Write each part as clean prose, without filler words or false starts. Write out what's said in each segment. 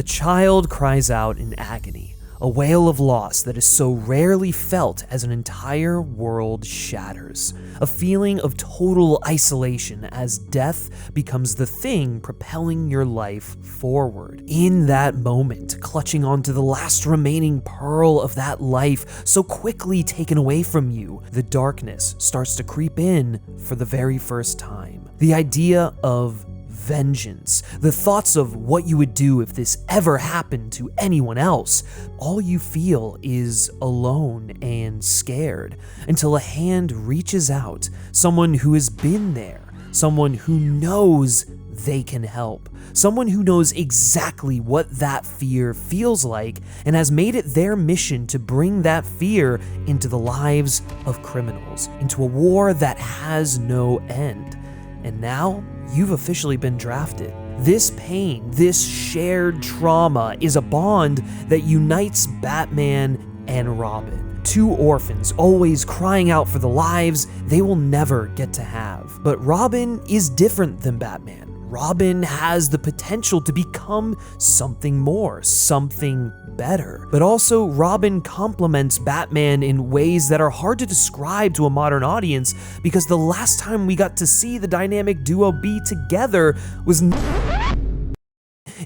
A child cries out in agony, a wail of loss that is so rarely felt as an entire world shatters, a feeling of total isolation as death becomes the thing propelling your life forward. In that moment, clutching onto the last remaining pearl of that life so quickly taken away from you, the darkness starts to creep in for the very first time. The idea of vengeance, the thoughts of what you would do if this ever happened to anyone else. All you feel is alone and scared until a hand reaches out, someone who has been there, someone who knows they can help, someone who knows exactly what that fear feels like and has made it their mission to bring that fear into the lives of criminals, into a war that has no end. And now, you've officially been drafted. This pain, this shared trauma is a bond that unites Batman and Robin. Two orphans always crying out for the lives they will never get to have. But Robin is different than Batman. Robin has the potential to become something more, something better. But also, Robin complements Batman in ways that are hard to describe to a modern audience because the last time we got to see the dynamic duo be together was in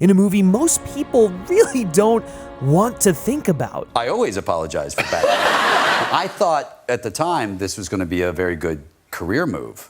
a movie most people really don't want to think about. I always apologize for Batman. I thought at the time this was going to be a very good career move.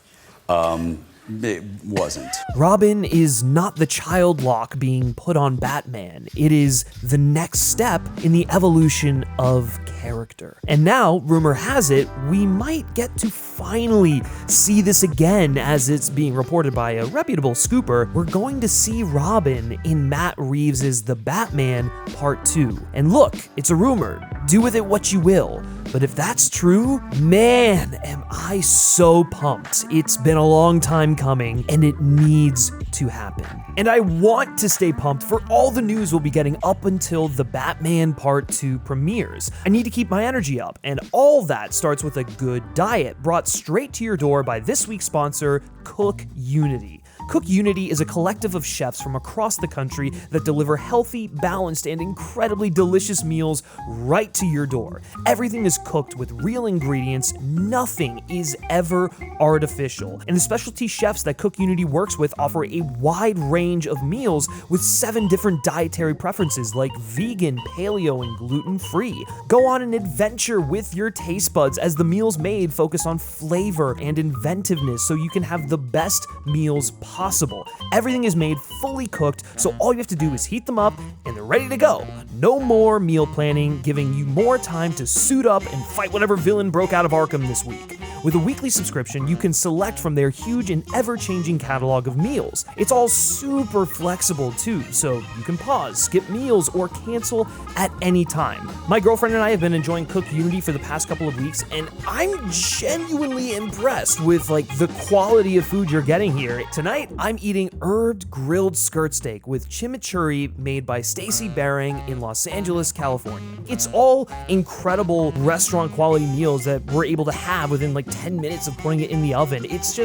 It wasn't. Robin is not the child lock being put on Batman. It is the next step in the evolution of character. And now, rumor has it, we might get to finally see this again as it's being reported by a reputable scooper. We're going to see Robin in Matt Reeves' The Batman Part 2. And look, it's a rumor. Do with it what you will. But if that's true, man, am I so pumped. It's been a long time coming, and it needs to happen. And I want to stay pumped for all the news we'll be getting up until The Batman Part 2 premieres. I need to keep my energy up, and all that starts with a good diet brought straight to your door by this week's sponsor, Cook Unity. Cook Unity is a collective of chefs from across the country that deliver healthy, balanced, and incredibly delicious meals right to your door. Everything is cooked with real ingredients. Nothing is ever artificial. And the specialty chefs that Cook Unity works with offer a wide range of meals with 7 different dietary preferences like vegan, paleo, and gluten-free. Go on an adventure with your taste buds as the meals made focus on flavor and inventiveness so you can have the best meals possible. Everything is made fully cooked, so all you have to do is heat them up and they're ready to go. No more meal planning, giving you more time to suit up and fight whatever villain broke out of Arkham this week. With a weekly subscription, you can select from their huge and ever-changing catalog of meals. It's all super flexible too, so you can pause, skip meals, or cancel at any time. My girlfriend and I have been enjoying Cook Unity for the past couple of weeks, and I'm genuinely impressed with the quality of food you're getting here. Tonight, I'm eating herbed grilled skirt steak with chimichurri made by Stacy Baring in Los Angeles, California. It's all incredible restaurant quality meals that we're able to have within 10 minutes of putting it in the oven. It's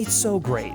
so great.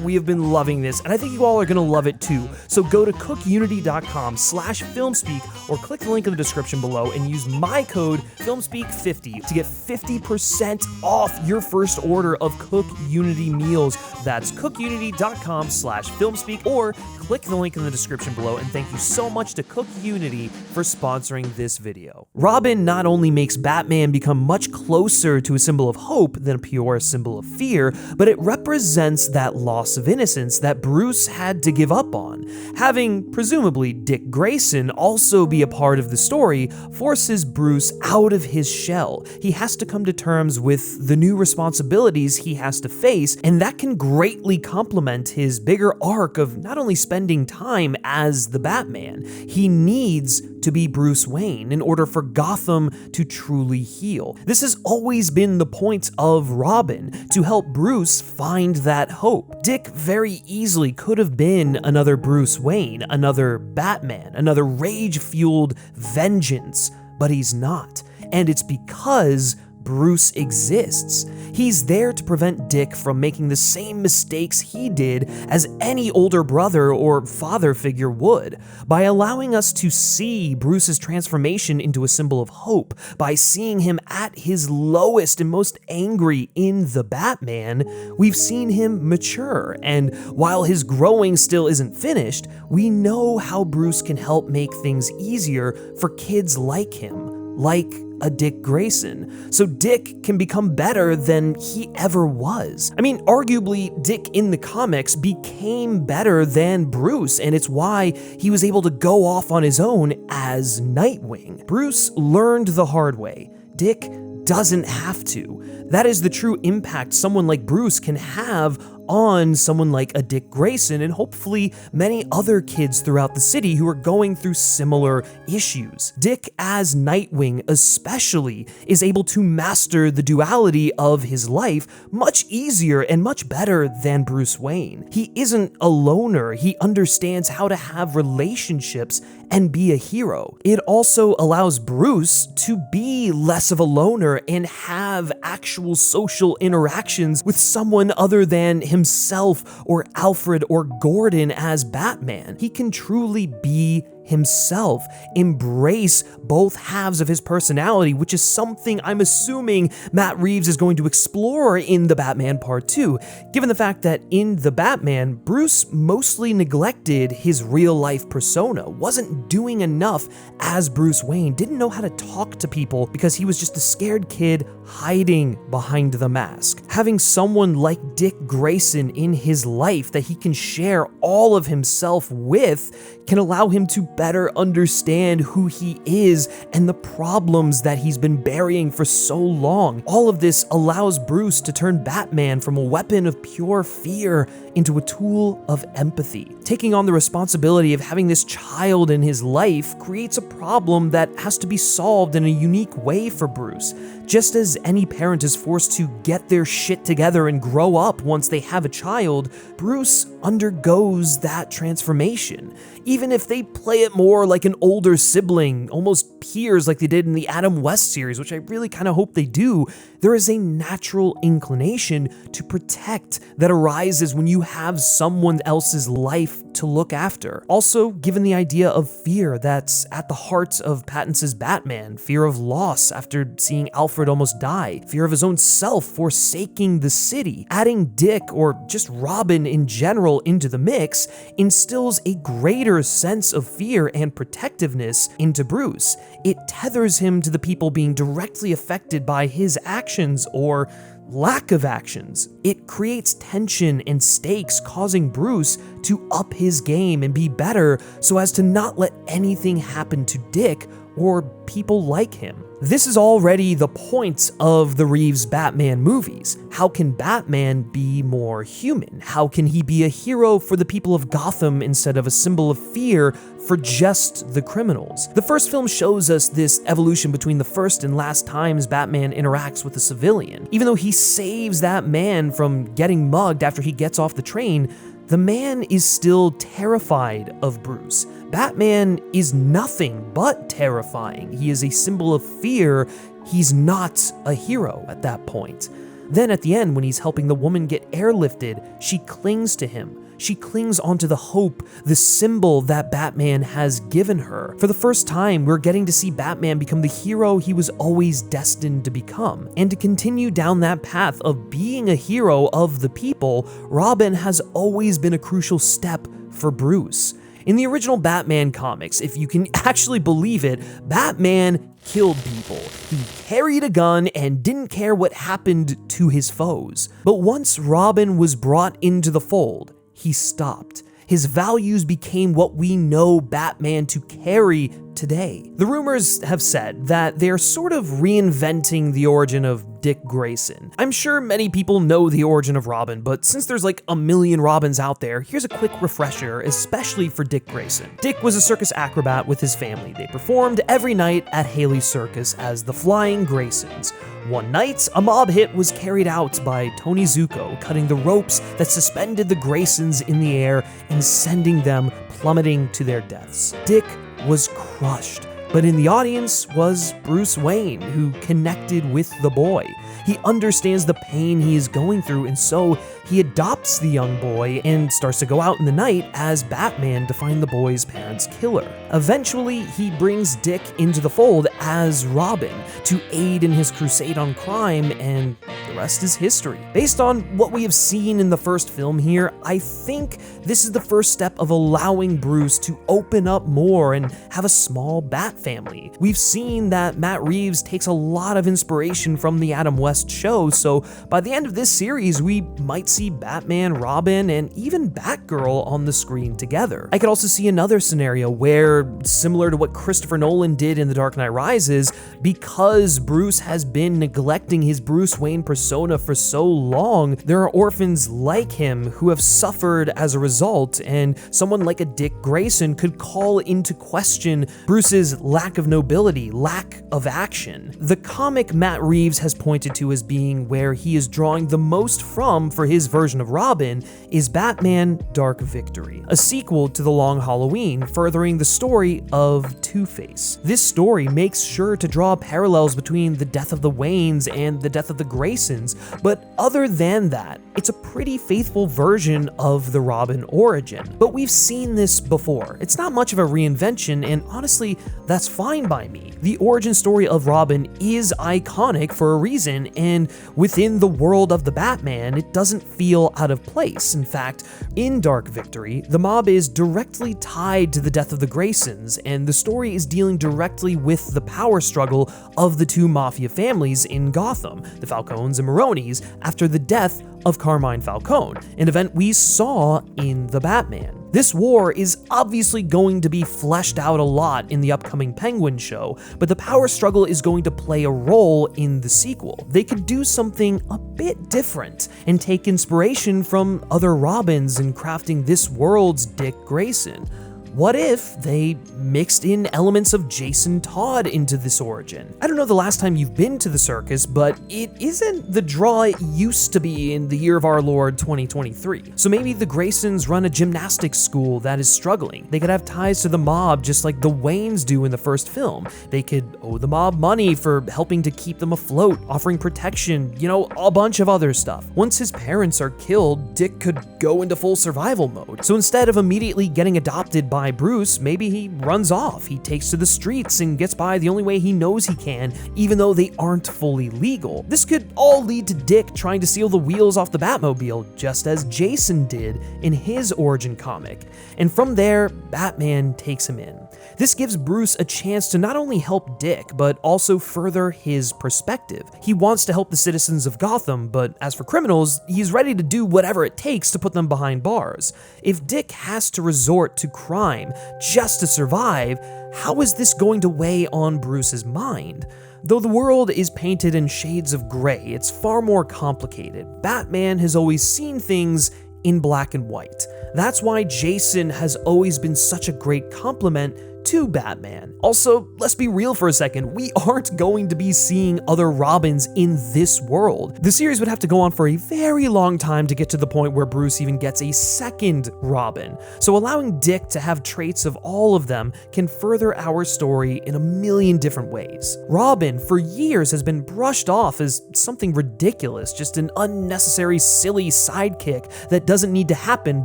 We have been loving this, and I think you all are gonna love it too. So go to cookunity.com/filmspeak or click the link in the description below and use my code FilmSpeak50 to get 50% off your first order of Cook Unity meals. That's cookunity.com/filmspeak or click the link in the description below, and thank you so much to Cook Unity for sponsoring this video. Robin not only makes Batman become much closer to a symbol of hope than a pure symbol of fear, but it represents that loss of innocence that Bruce had to give up on. Having, presumably, Dick Grayson also be a part of the story forces Bruce out of his shell. He has to come to terms with the new responsibilities he has to face, and that can greatly complement his bigger arc of not only spending time as the Batman, he needs to be Bruce Wayne in order for Gotham to truly heal. This has always been the point of Robin, to help Bruce find that hope. Dick very easily could have been another Bruce Wayne, another Batman, another rage-fueled vengeance, but he's not. And it's because Bruce exists. He's there to prevent Dick from making the same mistakes he did as any older brother or father figure would, by allowing us to see Bruce's transformation into a symbol of hope, by seeing him at his lowest and most angry in The Batman. We've seen him mature, and while his growing still isn't finished, we know how Bruce can help make things easier for kids like him, like a Dick Grayson, so Dick can become better than he ever was. I mean, arguably, Dick in the comics became better than Bruce, and it's why he was able to go off on his own as Nightwing. Bruce learned the hard way. Dick doesn't have to. That is the true impact someone like Bruce can have on someone like a Dick Grayson, and hopefully many other kids throughout the city who are going through similar issues. Dick as Nightwing especially is able to master the duality of his life much easier and much better than Bruce Wayne. He isn't a loner, he understands how to have relationships and be a hero. It also allows Bruce to be less of a loner and have actual social interactions with someone other than himself or Alfred or Gordon as Batman. He can truly be himself, embrace both halves of his personality, which is something I'm assuming Matt Reeves is going to explore in The Batman Part 2, given the fact that in The Batman, Bruce mostly neglected his real-life persona, wasn't doing enough as Bruce Wayne, didn't know how to talk to people because he was just a scared kid hiding behind the mask. Having someone like Dick Grayson in his life that he can share all of himself with can allow him to better understand who he is and the problems that he's been burying for so long. All of this allows Bruce to turn Batman from a weapon of pure fear into a tool of empathy. Taking on the responsibility of having this child in his life creates a problem that has to be solved in a unique way for Bruce. Just as any parent is forced to get their shit together and grow up once they have a child, Bruce undergoes that transformation. Even if they play it more like an older sibling, almost peers like they did in the Adam West series, which I really kind of hope they do, there is a natural inclination to protect that arises when you have someone else's life to look after. Also, given the idea of fear that's at the heart of Pattinson's Batman, fear of loss after seeing Alfred almost die, fear of his own self forsaking the city, adding Dick or just Robin in general into the mix instills a greater sense of fear and protectiveness into Bruce. It tethers him to the people being directly affected by his actions or lack of actions. It creates tension and stakes, causing Bruce to up his game and be better so as to not let anything happen to Dick or people like him. This is already the point of the Reeves Batman movies. How can Batman be more human? How can he be a hero for the people of Gotham instead of a symbol of fear for just the criminals? The first film shows us this evolution between the first and last times Batman interacts with a civilian. Even though he saves that man from getting mugged after he gets off the train, the man is still terrified of Bruce. Batman is nothing but terrifying. He is a symbol of fear. He's not a hero at that point. Then at the end, when he's helping the woman get airlifted, she clings to him. She clings onto the hope, the symbol that Batman has given her. For the first time, we're getting to see Batman become the hero he was always destined to become. And to continue down that path of being a hero of the people, Robin has always been a crucial step for Bruce. In the original Batman comics, if you can actually believe it, Batman killed people. He carried a gun and didn't care what happened to his foes. But once Robin was brought into the fold, he stopped. His values became what we know Batman to carry today. The rumors have said that they're sort of reinventing the origin of Dick Grayson. I'm sure many people know the origin of Robin, but since there's like a million Robins out there, here's a quick refresher, especially for Dick Grayson. Dick was a circus acrobat with his family. They performed every night at Haley's Circus as the Flying Graysons. One night, a mob hit was carried out by Tony Zuko, cutting the ropes that suspended the Graysons in the air and sending them plummeting to their deaths. Dick was crushed. But in the audience was Bruce Wayne, who connected with the boy. He understands the pain he is going through, and so he adopts the young boy and starts to go out in the night as Batman to find the boy's parents' killer. Eventually, he brings Dick into the fold as Robin to aid in his crusade on crime, and the rest is history. Based on what we have seen in the first film here, I think this is the first step of allowing Bruce to open up more and have a small Bat family. We've seen that Matt Reeves takes a lot of inspiration from the Adam West show, so by the end of this series, we might see Batman, Robin, and even Batgirl on the screen together. I could also see another scenario where, similar to what Christopher Nolan did in The Dark Knight Rises, because Bruce has been neglecting his Bruce Wayne persona for so long, there are orphans like him who have suffered as a result, and someone like a Dick Grayson could call into question Bruce's lack of nobility, lack of action. The comic Matt Reeves has pointed to as being where he is drawing the most from for his version of Robin is Batman Dark Victory, a sequel to The Long Halloween, furthering the story of Two-Face. This story makes sure to draw parallels between the death of the Waynes and the death of the Graysons, but other than that, it's a pretty faithful version of the Robin origin. But we've seen this before. It's not much of a reinvention, and honestly, that's fine by me. The origin story of Robin is iconic for a reason, and within the world of the Batman, it doesn't feel out of place. In fact, in Dark Victory, the mob is directly tied to the death of the Graysons, and the story is dealing directly with the power struggle of the two mafia families in Gotham, the Falcones and Maronis, after the death of Carmine Falcone, an event we saw in The Batman. This war is obviously going to be fleshed out a lot in the upcoming Penguin show, but the power struggle is going to play a role in the sequel. They could do something a bit different and take inspiration from other Robins in crafting this world's Dick Grayson. What if they mixed in elements of Jason Todd into this origin? I don't know the last time you've been to the circus, but it isn't the draw it used to be in the year of our Lord 2023. So maybe the Graysons run a gymnastics school that is struggling. They could have ties to the mob just like the Waynes do in the first film. They could owe the mob money for helping to keep them afloat, offering protection, a bunch of other stuff. Once his parents are killed, Dick could go into full survival mode. So instead of immediately getting adopted by Bruce, maybe he runs off. He takes to the streets and gets by the only way he knows he can, even though they aren't fully legal. This could all lead to Dick trying to steal the wheels off the Batmobile, just as Jason did in his origin comic. And from there, Batman takes him in. This gives Bruce a chance to not only help Dick, but also further his perspective. He wants to help the citizens of Gotham, but as for criminals, he's ready to do whatever it takes to put them behind bars. If Dick has to resort to crime just to survive, how is this going to weigh on Bruce's mind? Though the world is painted in shades of gray, it's far more complicated. Batman has always seen things in black and white. That's why Jason has always been such a great complement to Batman. Also, let's be real for a second, we aren't going to be seeing other Robins in this world. The series would have to go on for a very long time to get to the point where Bruce even gets a second Robin. So allowing Dick to have traits of all of them can further our story in a million different ways. Robin, for years, has been brushed off as something ridiculous, just an unnecessary, silly sidekick that doesn't need to happen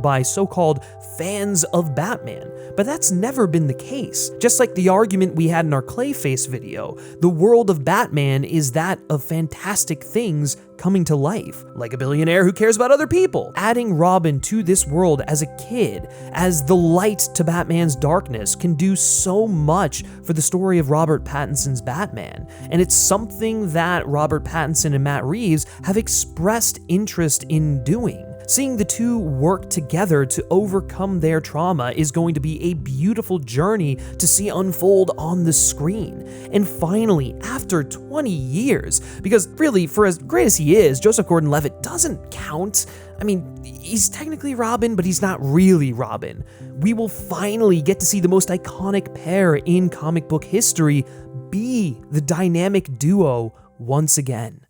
by so-called fans of Batman. But that's never been the case. Just like the argument we had in our Clayface video, the world of Batman is that of fantastic things coming to life, like a billionaire who cares about other people. Adding Robin to this world as a kid, as the light to Batman's darkness, can do so much for the story of Robert Pattinson's Batman, and it's something that Robert Pattinson and Matt Reeves have expressed interest in doing. Seeing the two work together to overcome their trauma is going to be a beautiful journey to see unfold on the screen. And finally, after 20 years, because really, for as great as he is, Joseph Gordon-Levitt doesn't count. I mean, he's technically Robin, but he's not really Robin. We will finally get to see the most iconic pair in comic book history be the dynamic duo once again.